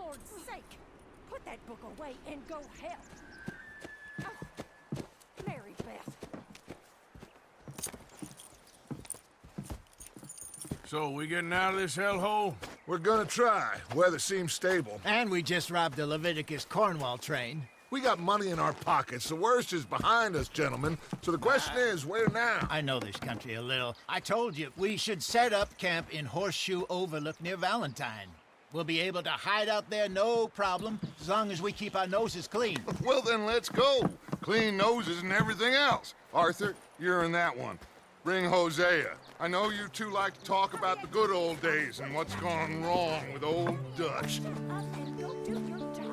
Lord's sake! Put that book away and go help. Oh, Mary Beth. So, we getting out of this hellhole? We're gonna try. Weather seems stable. And we just robbed the Leviticus Cornwall train. We got money in our pockets. The worst is behind us, gentlemen. So the question is, where now? I know this country a little. I told you, we should set up camp in Horseshoe Overlook near Valentine. We'll be able to hide out there, no problem, as long as we keep our noses clean. Well, then let's go. Clean noses and everything else. Arthur, you're in that one. Bring Hosea. I know you two like to talk about the good old days and what's gone wrong with old Dutch. Up and go do your job.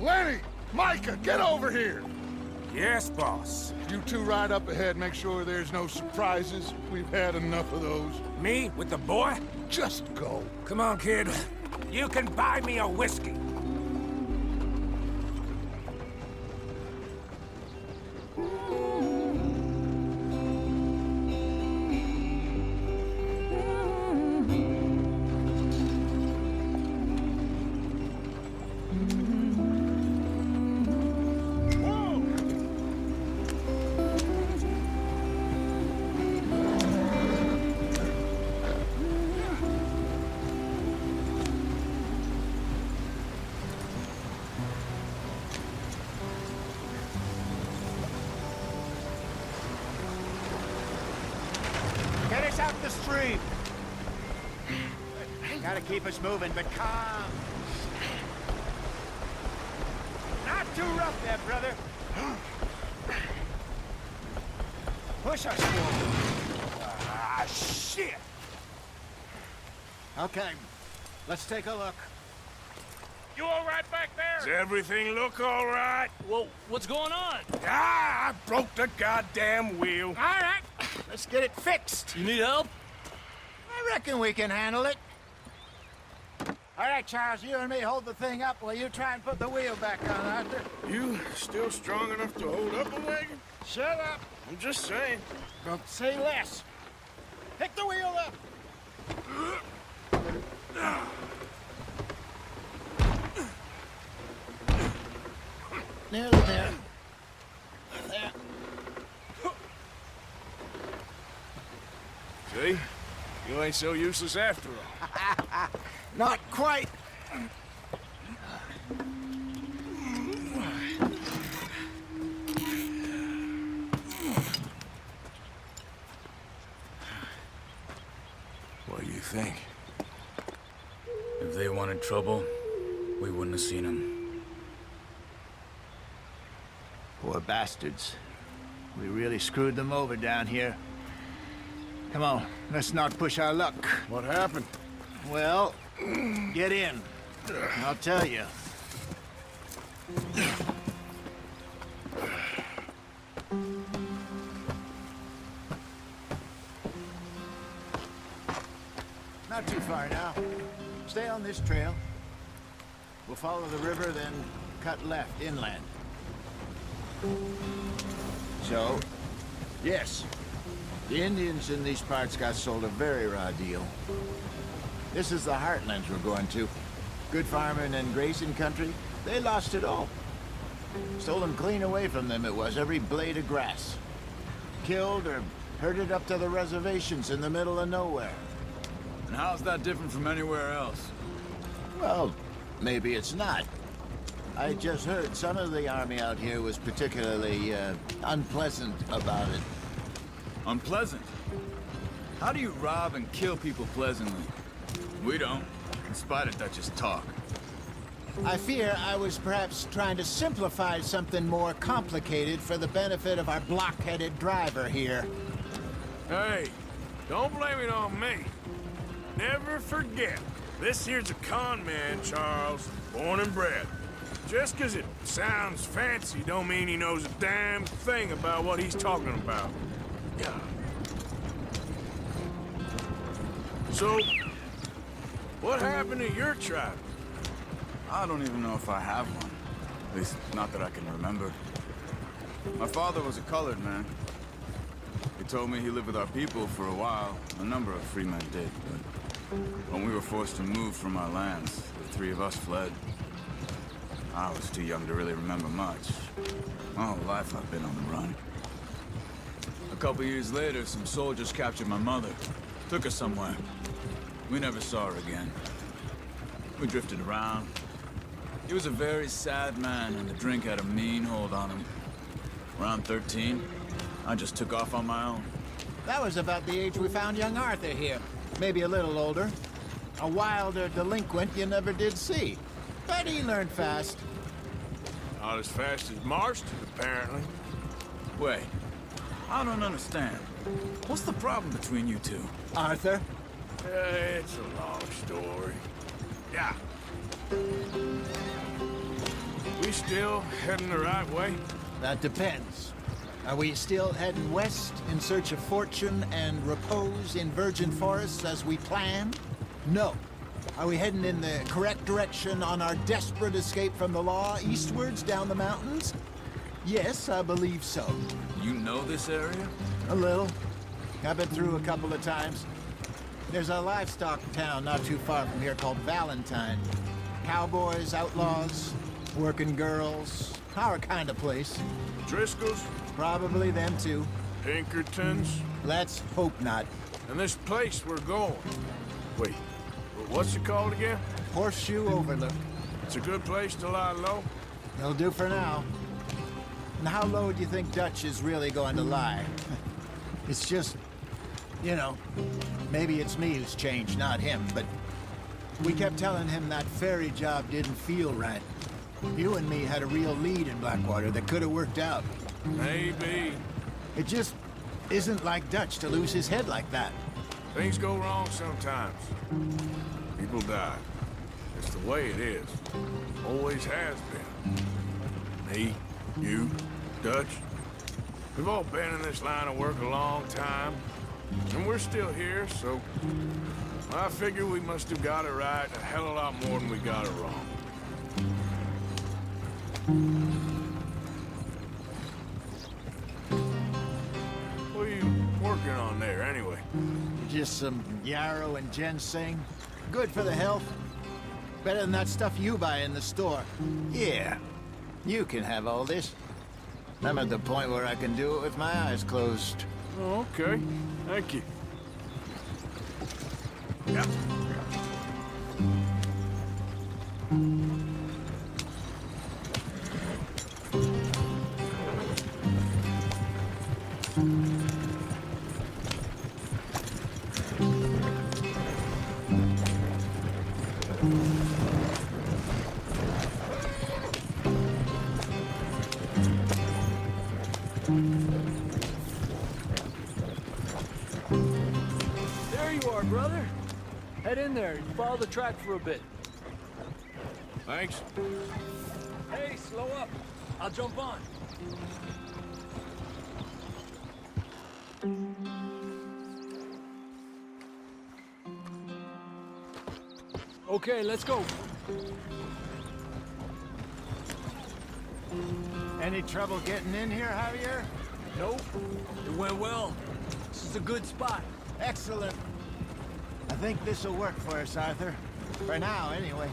Lenny! Micah, get over here! Yes, boss. You two ride up ahead, make sure there's no surprises. We've had enough of those. Me? With the boy? Just go. Come on, kid. You can buy me a whiskey. Get us out the stream. Gotta keep us moving, but calm. Not too rough there, brother. Push us forward. Ah, shit! Okay, let's take a look. You all right back Does there? everything look all right? Well, what's going on? Ah, I broke the goddamn wheel. All right, let's get it fixed. You need help? I reckon we can handle it. All right, Charles, you and me hold the thing up while you try and put the wheel back on, Arthur. You still strong enough to hold up a wagon? Shut up. I'm just saying. Don't say less. Pick the wheel up. Nearly there. There. See? You ain't so useless after all. Not quite. What do you think? If they wanted trouble, we wouldn't have seen them. Poor bastards. We really screwed them over down here. Come on, let's not push our luck. What happened? Well, get in. I'll tell you. Not too far now. Stay on this trail. We'll follow the river, then cut left inland. So, yes, the Indians in these parts got sold a very raw deal. This is the heartlands we're going to. Good farming and grazing country, they lost it all. Stolen clean away from them it was, every blade of grass. Killed or herded up to the reservations in the middle of nowhere. And how's that different from anywhere else? Well, maybe it's not. I just heard some of the army out here was particularly, unpleasant about it. Unpleasant? How do you rob and kill people pleasantly? We don't, in spite of Dutch's talk. I fear I was perhaps trying to simplify something more complicated for the benefit of our blockheaded driver here. Hey, don't blame it on me. Never forget, this here's a con man, Charles, born and bred. Just 'cause it sounds fancy don't mean he knows a damn thing about what he's talking about. Yeah. So, what happened to your tribe? I don't even know if I have one. At least, not that I can remember. My father was a colored man. He told me he lived with our people for a while. A number of free men did, but when we were forced to move from our lands, the three of us fled. I was too young to really remember much. My whole life I've been on the run. A couple years later, some soldiers captured my mother. Took her somewhere. We never saw her again. We drifted around. He was a very sad man, and the drink had a mean hold on him. Around 13, I just took off on my own. That was about the age we found young Arthur here. Maybe a little older. A wilder delinquent you never did see. But he learned fast. Not as fast as Marston, apparently. Wait, I don't understand. What's the problem between you two? Arthur? It's a long story. Yeah. We still heading the right way? That depends. Are we still heading west in search of fortune and repose in virgin forests as we planned? No. Are we heading in the correct direction on our desperate escape from the law eastwards down the mountains? Yes, I believe so. You know this area? A little. I've been through a couple of times. There's a livestock town not too far from here called Valentine. Cowboys, outlaws, working girls, our kind of place. Driscoll's? Probably them too. Pinkertons? Let's hope not. And this place we're going. Wait, what's it called again? Horseshoe Overlook. It's a good place to lie low? It'll do for now. And how low do you think Dutch is really going to lie? It's just, you know, maybe it's me who's changed, not him, but we kept telling him that ferry job didn't feel right. You and me had a real lead in Blackwater that could have worked out. Maybe. It just isn't like Dutch to lose his head like that. Things go wrong sometimes. People die. It's the way it is. Always has been. Me, you, Dutch. We've all been in this line of work a long time. And we're still here, so I figure we must have got it right a hell of a lot more than we got it wrong. What are you working on there, anyway? Just some yarrow and ginseng. Good for the health. Better than that stuff you buy in the store. Yeah, you can have all this. I'm at the point where I can do it with my eyes closed. Oh, okay. Thank you. Yeah. There you are, brother. Head in there and follow the track for a bit. Thanks. Hey, slow up. I'll jump on. Okay, let's go. Any trouble getting in here, Javier? Nope. It went well. This is a good spot. Excellent. I think this will work for us, Arthur. For now, anyway.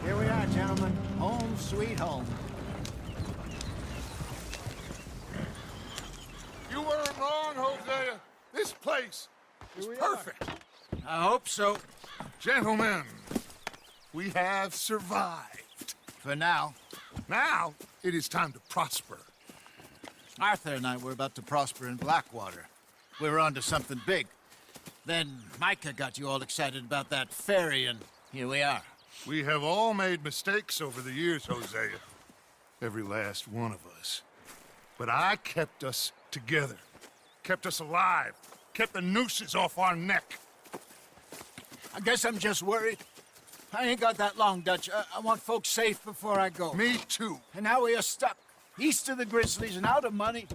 Here we are, gentlemen. Home sweet home. You weren't wrong, Hosea. This place is perfect. I hope so. Gentlemen, we have survived. For now. Now, it is time to prosper. Arthur and I were about to prosper in Blackwater. We were onto something big. Then Micah got you all excited about that ferry, and here we are. We have all made mistakes over the years, Hosea. Every last one of us. But I kept us together. Kept us alive. Kept the nooses off our neck. I guess I'm just worried. I ain't got that long, Dutch. I want folks safe before I go. Me too. And now we are stuck, east of the Grizzlies and out of money,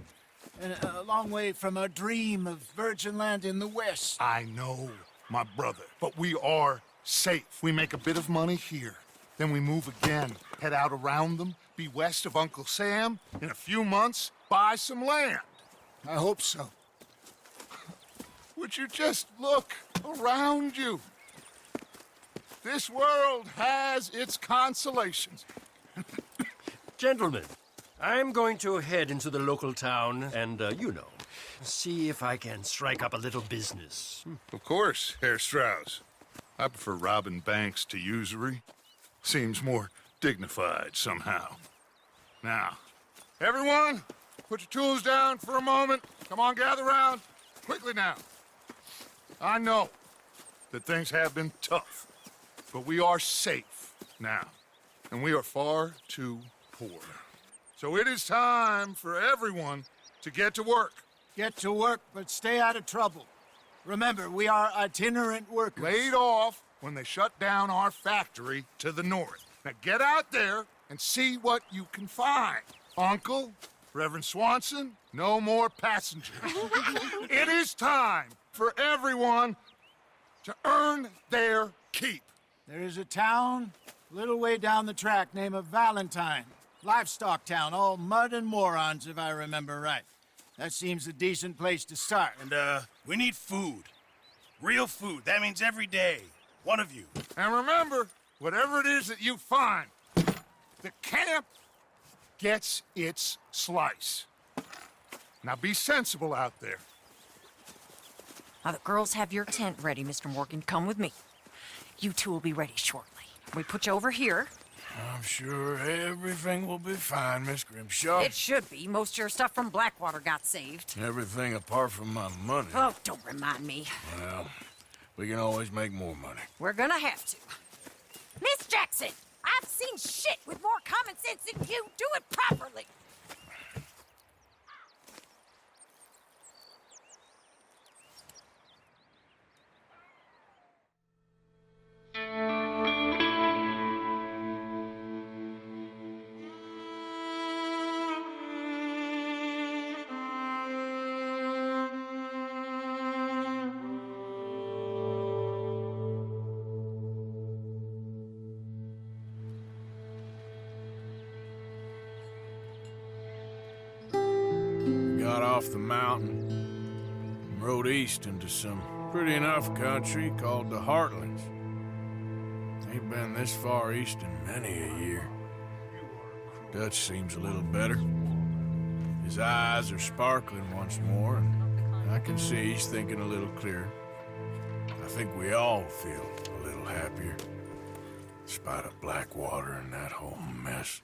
and a long way from our dream of virgin land in the west. I know, my brother, but we are safe. We make a bit of money here, then we move again, head out around them, be west of Uncle Sam, in a few months, buy some land. I hope so. Would you just look around you? This world has its consolations. Gentlemen, I'm going to head into the local town and, see if I can strike up a little business. Of course, Herr Strauss. I prefer robbing banks to usury. Seems more dignified somehow. Now, everyone, put your tools down for a moment. Come on, gather round. Quickly now. I know that things have been tough, but we are safe now, and we are far too poor. So it is time for everyone to get to work. Get to work, but stay out of trouble. Remember, we are itinerant workers. Laid off when they shut down our factory to the north. Now get out there and see what you can find. Uncle, Reverend Swanson, no more passengers. It is time for everyone to earn their keep. There is a town a little way down the track named Valentine. Livestock town, all mud and morons, if I remember right. That seems a decent place to start. And, we need food. Real food. That means every day. One of you. And remember, whatever it is that you find, the camp gets its slice. Now be sensible out there. Now the girls have your tent ready, Mr. Morgan. Come with me. You two will be ready shortly. We put you over here. I'm sure everything will be fine, Miss Grimshaw. It should be. Most of your stuff from Blackwater got saved. Everything apart from my money. Oh, don't remind me. Well, we can always make more money. We're gonna have to. Miss Jackson, I've seen shit with more common sense than you. Do it properly. Got off the mountain and rode east into some pretty enough country called the Heartlands. Ain't been this far east in many a year. Dutch seems a little better. His eyes are sparkling once more, and I can see he's thinking a little clearer. I think we all feel a little happier, in spite of Blackwater and that whole mess.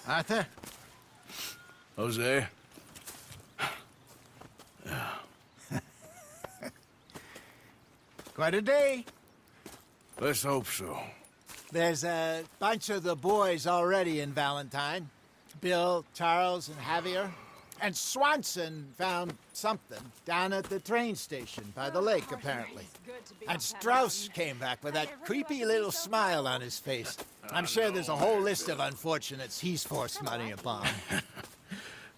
Arthur? Jose? Quite a day. Let's hope so. There's a bunch of the boys already in Valentine. Bill, Charles, and Javier. And Swanson found something down at the train station by the lake, apparently. And Strauss came back with that creepy little smile on his face. I'm sure there's a whole list of unfortunates he's forced money upon.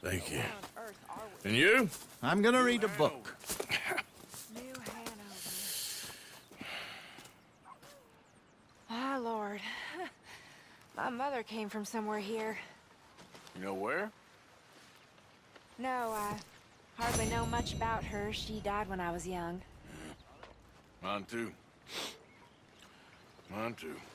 Thank you. And you? I'm gonna read a book. Ah, Lord. My mother came from somewhere here. You know where? No, I hardly know much about her. She died when I was young. Mine too. Mine too.